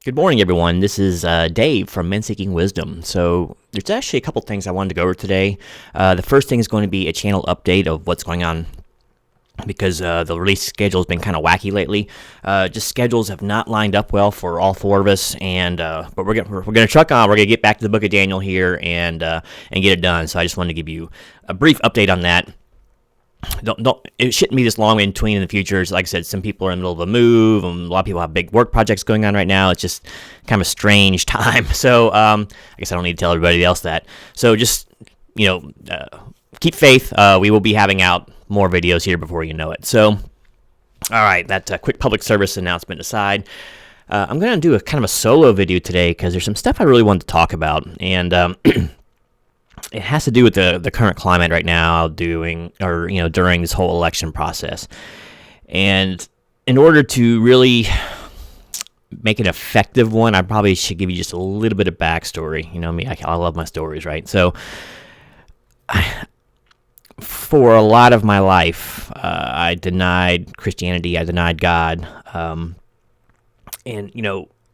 Good morning, everyone. This is Dave from Men Seeking Wisdom. So, there's actually a couple things I wanted to go over today. The first thing is going to be a channel update of what's going on because the release schedule has been kind of wacky lately. Just schedules have not lined up well for all four of us, and but we're gonna truck on. We're gonna get back to the Book of Daniel here and get it done. So, I just wanted to give you a brief update on that. Don't it shouldn't be this long in between in the future. Like I said, some people are in the middle of a move, and a lot of people have big work projects going on right now. It's just kind of a strange time. So I guess I don't need to tell everybody else that. So just keep faith. We will be having out more videos here before you know it. So all right, that quick public service announcement aside, I'm going to do a kind of a solo video today because there's some stuff I really wanted to talk about, and it has to do with the current climate right now, during this whole election process. And in order to really make an effective one, I probably should give you just a little bit of backstory. You know me, I love my stories, right? So, for a lot of my life, I denied Christianity, I denied God, and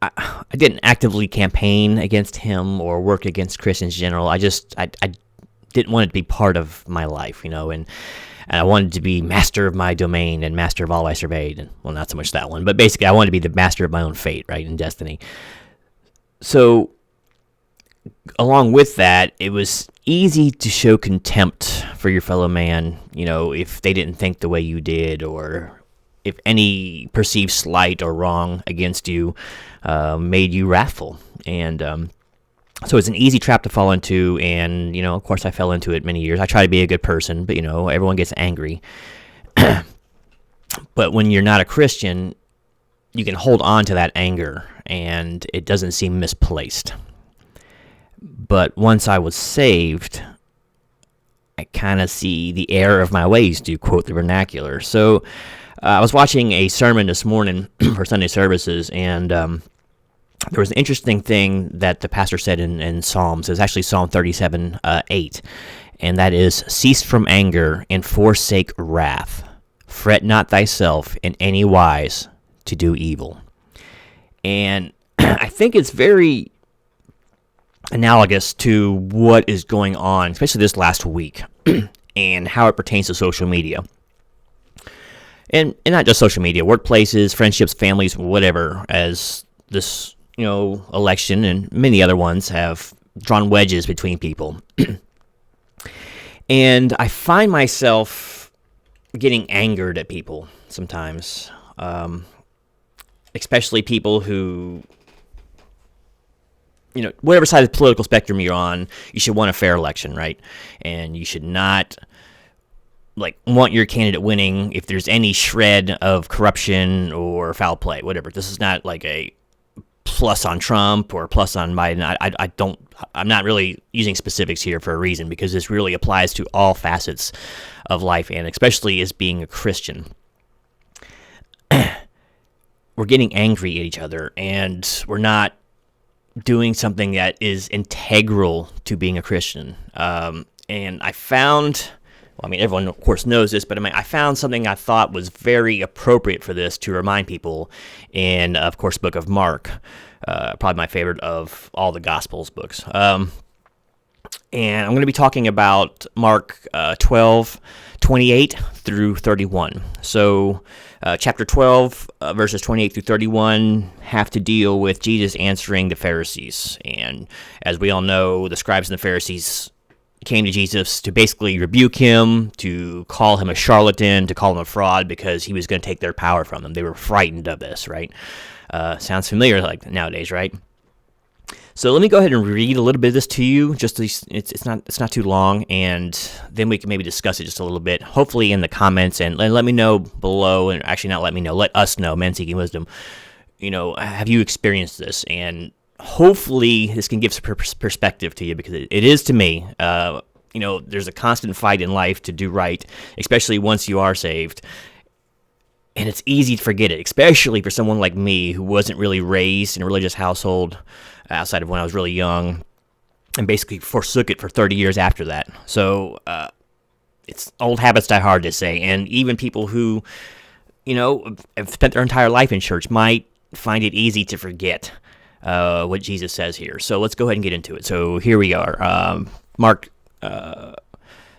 I didn't actively campaign against him or work against Christians in general. I didn't want it to be part of my life, and I wanted to be master of my domain and master of all I surveyed. And, well, not so much that one, but basically I wanted to be the master of my own fate, right, and destiny. So, along with that, it was easy to show contempt for your fellow man, if they didn't think the way you did, or if any perceived slight or wrong against you made you wrathful. And so it's an easy trap to fall into, and, of course I fell into it many years. I try to be a good person, but, everyone gets angry. But when you're not a Christian, you can hold on to that anger, and it doesn't seem misplaced. But once I was saved, I kind of see the error of my ways, to quote the vernacular. So I was watching a sermon this morning for Sunday services, and there was an interesting thing that the pastor said in Psalms. It was actually Psalm 37, 8, and that is, "Cease from anger and forsake wrath. Fret not thyself in any wise to do evil." And I think it's very analogous to what is going on, especially this last week, and how it pertains to social media. And not just social media, workplaces, friendships, families, whatever, as this, election and many other ones have drawn wedges between people. And I find myself getting angered at people sometimes, especially people who, whatever side of the political spectrum you're on, you should want a fair election, right? And you should not want your candidate winning if there's any shred of corruption or foul play, whatever. This is not like a plus on Trump or plus on Biden. I'm not really using specifics here for a reason, because this really applies to all facets of life, and especially as being a Christian. We're getting angry at each other, and we're not doing something that is integral to being a Christian. And I found, everyone, of course, knows this, but I found something I thought was very appropriate for this to remind people in, of course, Book of Mark, probably my favorite of all the Gospels books. And I'm going to be talking about Mark 12, 28 through 31. So chapter 12, verses 28 through 31 have to deal with Jesus answering the Pharisees. And as we all know, the scribes and the Pharisees came to Jesus to basically rebuke him, to call him a charlatan, to call him a fraud, because he was going to take their power from them. They were frightened of this, right? Sounds familiar like nowadays, right? So let me go ahead and read a little bit of this to you. Just it's not too long, and then we can maybe discuss it just a little bit, hopefully in the comments, and let me know below. And actually, not let me know, let us know, Men Seeking Wisdom. Have you experienced this? And hopefully this can give some perspective to you, because it is to me. There's a constant fight in life to do right, especially once you are saved. And it's easy to forget it, especially for someone like me who wasn't really raised in a religious household outside of when I was really young, and basically forsook it for 30 years after that. So it's old habits die hard, to say. And even people who, have spent their entire life in church might find it easy to forget what Jesus says here. So let's go ahead and get into it. So here we are. Mark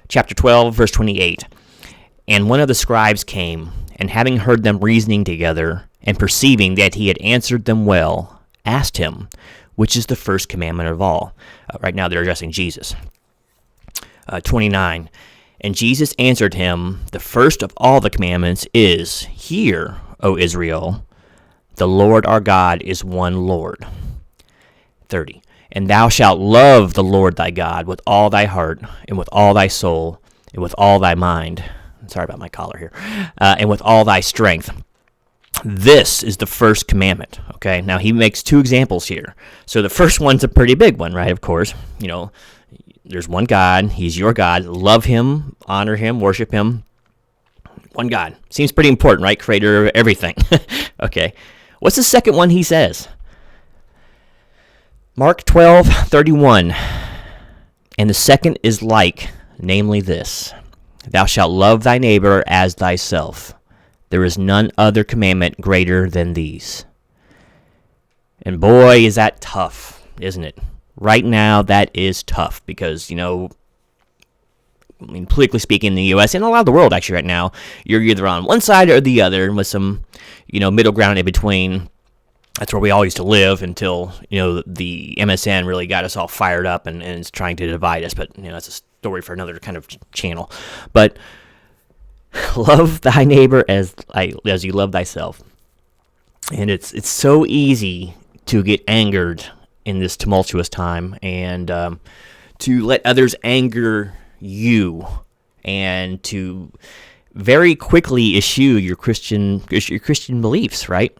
chapter 12, verse 28. And one of the scribes came, and having heard them reasoning together, and perceiving that he had answered them well, asked him, which is the first commandment of all? Right now they're addressing Jesus. 29. And Jesus answered him, the first of all the commandments is, Hear, O Israel, the Lord our God is one Lord. 30. And thou shalt love the Lord thy God with all thy heart, and with all thy soul, and with all thy mind. Sorry about my collar here. And with all thy strength. This is the first commandment. Okay, now he makes two examples here. So the first one's a pretty big one, right? Of course, there's one God. He's your God. Love him, honor him, worship him. One God. Seems pretty important, right? Creator of everything. Okay. What's the second one he says? Mark 12:31. And the second is like, namely this, Thou shalt love thy neighbor as thyself. There is none other commandment greater than these. And boy, is that tough, isn't it? Right now, that is tough because, politically speaking in the U.S. and a lot of the world actually right now, you're either on one side or the other with some, middle ground in between. That's where we all used to live until, the MSN really got us all fired up and is trying to divide us. But, that's a story for another kind of channel. But love thy neighbor as you love thyself. And it's so easy to get angered in this tumultuous time and to let others anger you and to very quickly eschew your Christian beliefs, right?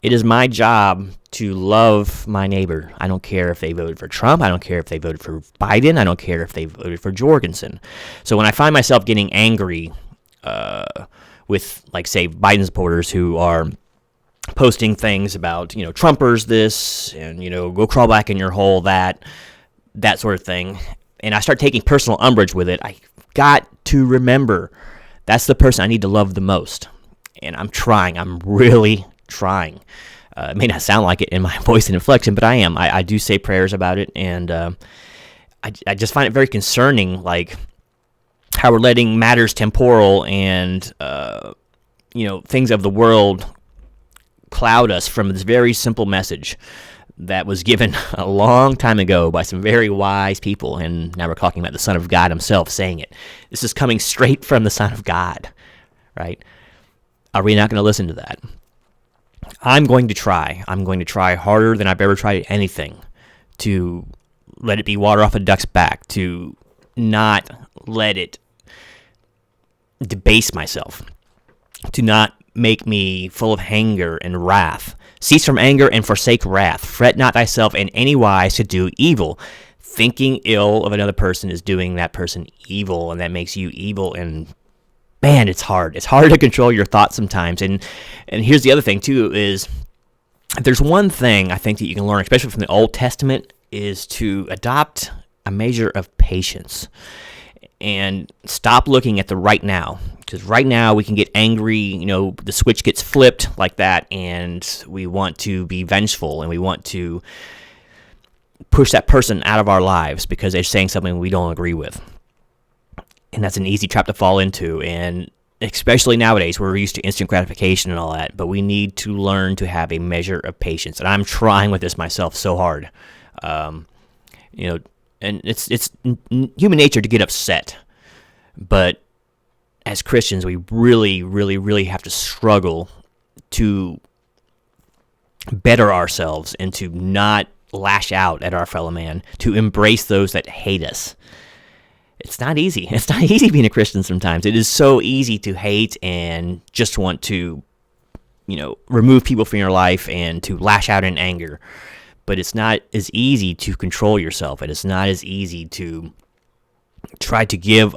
It is my job to love my neighbor. I don't care if they voted for Trump. I don't care if they voted for Biden. I don't care if they voted for Jorgensen. So when I find myself getting angry with, say, Biden supporters who are posting things about, Trumpers this and, go crawl back in your hole, that sort of thing, and I start taking personal umbrage with it, I got to remember that's the person I need to love the most. And I'm trying. I'm really trying. It may not sound like it in my voice and inflection, but I am. I do say prayers about it, and I just find it very concerning, how we're letting matters temporal and things of the world cloud us from this very simple message that was given a long time ago by some very wise people, and now we're talking about the Son of God himself saying it. This is coming straight from the Son of God, right? Are we not going to listen to that? I'm going to try. I'm going to try harder than I've ever tried at anything to let it be water off a duck's back, to not let it debase myself, to not make me full of anger and wrath. Cease from anger and forsake wrath. Fret not thyself in any wise to do evil. Thinking ill of another person is doing that person evil, and that makes you evil. And man, it's hard. It's hard to control your thoughts sometimes. And here's the other thing too: is if there's one thing I think that you can learn, especially from the Old Testament, is to adopt a measure of patience and stop looking at the right now. Because right now we can get angry, the switch gets flipped like that, and we want to be vengeful, and we want to push that person out of our lives because they're saying something we don't agree with. And that's an easy trap to fall into, and especially nowadays we're used to instant gratification and all that, but we need to learn to have a measure of patience. And I'm trying with this myself so hard. And it's human nature to get upset, but as Christians, we really, really, really have to struggle to better ourselves and to not lash out at our fellow man, to embrace those that hate us. It's not easy. It's not easy being a Christian sometimes. It is so easy to hate and just want to, remove people from your life and to lash out in anger. But it's not as easy to control yourself, and it's not as easy to try to give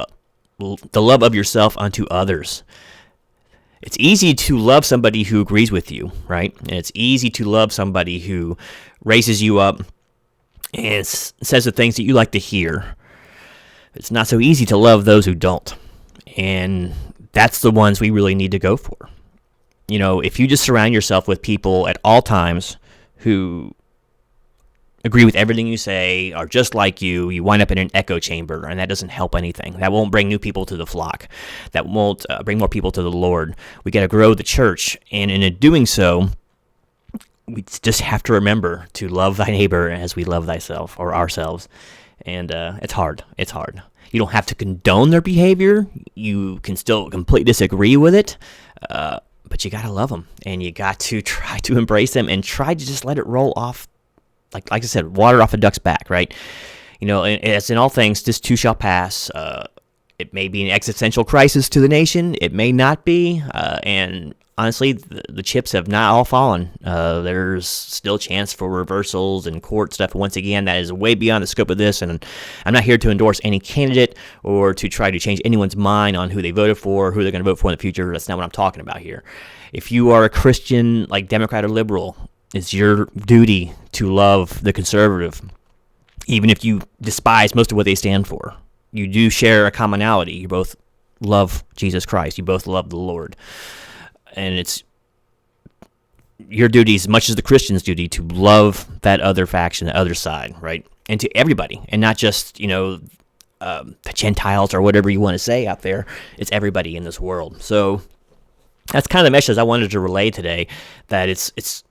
the love of yourself unto others. It's easy to love somebody who agrees with you, right? And it's easy to love somebody who raises you up and says the things that you like to hear. It's not so easy to love those who don't. And that's the ones we really need to go for. If you just surround yourself with people at all times who agree with everything you say, are just like you wind up in an echo chamber, and that doesn't help anything. That won't bring new people to the flock. That won't bring more people to the Lord. We got to grow the church, and in doing so, we just have to remember to love thy neighbor as we love thyself or ourselves. And it's hard. It's hard. You don't have to condone their behavior. You can still completely disagree with it, but you got to love them, and you got to try to embrace them and try to just let it roll off. Like I said, water off a duck's back, right? As in all things, this too shall pass. It may be an existential crisis to the nation. It may not be. And honestly, the chips have not all fallen. There's still chance for reversals and court stuff. Once again, that is way beyond the scope of this. And I'm not here to endorse any candidate or to try to change anyone's mind on who they voted for, who they're going to vote for in the future. That's not what I'm talking about here. If you are a Christian, like Democrat or liberal, it's your duty to love the conservative, even if you despise most of what they stand for. You do share a commonality. You both love Jesus Christ. You both love the Lord. And it's your duty as much as the Christian's duty to love that other faction, the other side, right? And to everybody, and not just, the Gentiles or whatever you want to say out there. It's everybody in this world. So that's kind of the message I wanted to relay today, that it's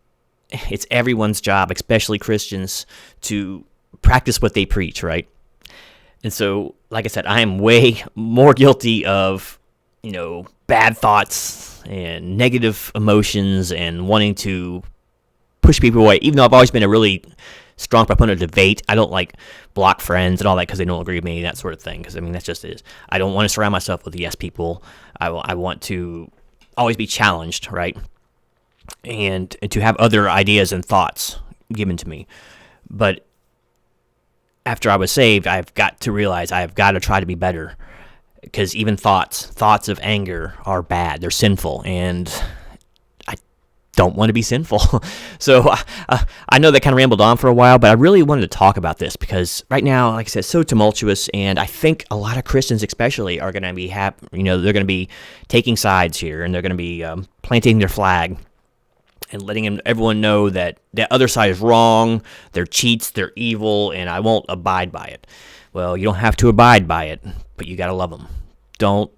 everyone's job, especially Christians, to practice what they preach, right? And so, like I said, I am way more guilty of, bad thoughts and negative emotions and wanting to push people away, even though I've always been a really strong proponent of debate. I don't like block friends and all that because they don't agree with me, that sort of thing, because, that's just it is. I don't want to surround myself with yes people. I want to always be challenged, right? And to have other ideas and thoughts given to me. But after I was saved, I've got to realize I've got to try to be better, because even thoughts of anger are bad. They're sinful, and I don't want to be sinful. So I know that kind of rambled on for a while, but I really wanted to talk about this because right now, like I said, it's so tumultuous, and I think a lot of Christians especially are going to be they're going to be taking sides here, and they're going to be planting their flag and letting everyone know that the other side is wrong, they're cheats, they're evil, and I won't abide by it. Well, you don't have to abide by it, but you got to love them. Don't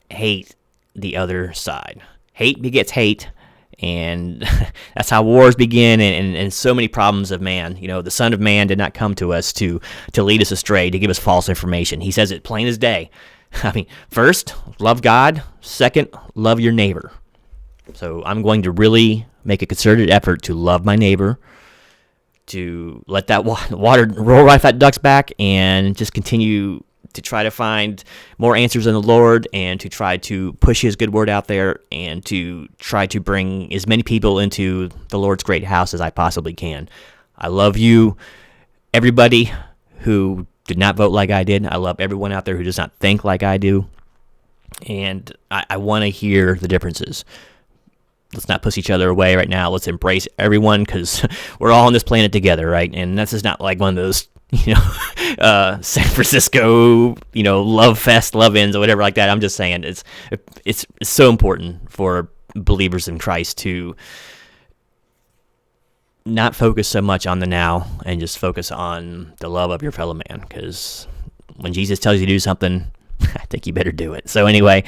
hate the other side. Hate begets hate, and that's how wars begin, and so many problems of man. The Son of Man did not come to us to lead us astray, to give us false information. He says it plain as day. First, love God. Second, love your neighbor. So I'm going to really make a concerted effort to love my neighbor, to let that water roll right off that duck's back, and just continue to try to find more answers in the Lord, and to try to push His good word out there, and to try to bring as many people into the Lord's great house as I possibly can. I love you, everybody who did not vote like I did. I love everyone out there who does not think like I do, and I want to hear the differences. Let's not push each other away right now. Let's embrace everyone, because we're all on this planet together, right? And this is not like one of those, San Francisco, love fest, love-ins, or whatever like that. I'm just saying it's so important for believers in Christ to not focus so much on the now and just focus on the love of your fellow man, because when Jesus tells you to do something, I think you better do it. So anyway,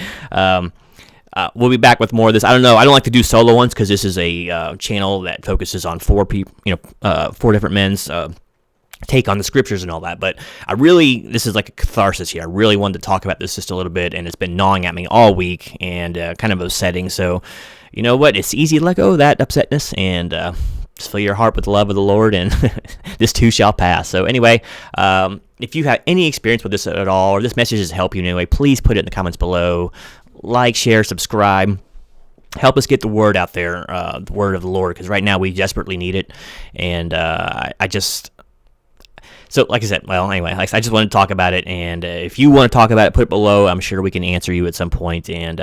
we'll be back with more of this. I don't know. I don't like to do solo ones because this is a channel that focuses on four different men's take on the scriptures and all that. But this is like a catharsis here. I really wanted to talk about this just a little bit, and it's been gnawing at me all week and kind of upsetting. So, you know what? It's easy to let go of that upsetness and just fill your heart with the love of the Lord, and this too shall pass. So anyway, if you have any experience with this at all, or this message has helped you in any way, please put it in the comments below. Like, share, subscribe. Help us get the word out there, the word of the Lord, because right now we desperately need it. And so like I said, well, anyway, I just wanted to talk about it. And if you want to talk about it, put it below. I'm sure we can answer you at some point. And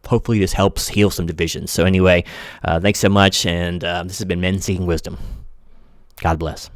hopefully this helps heal some divisions. So anyway, thanks so much. And this has been Men Seeking Wisdom. God bless.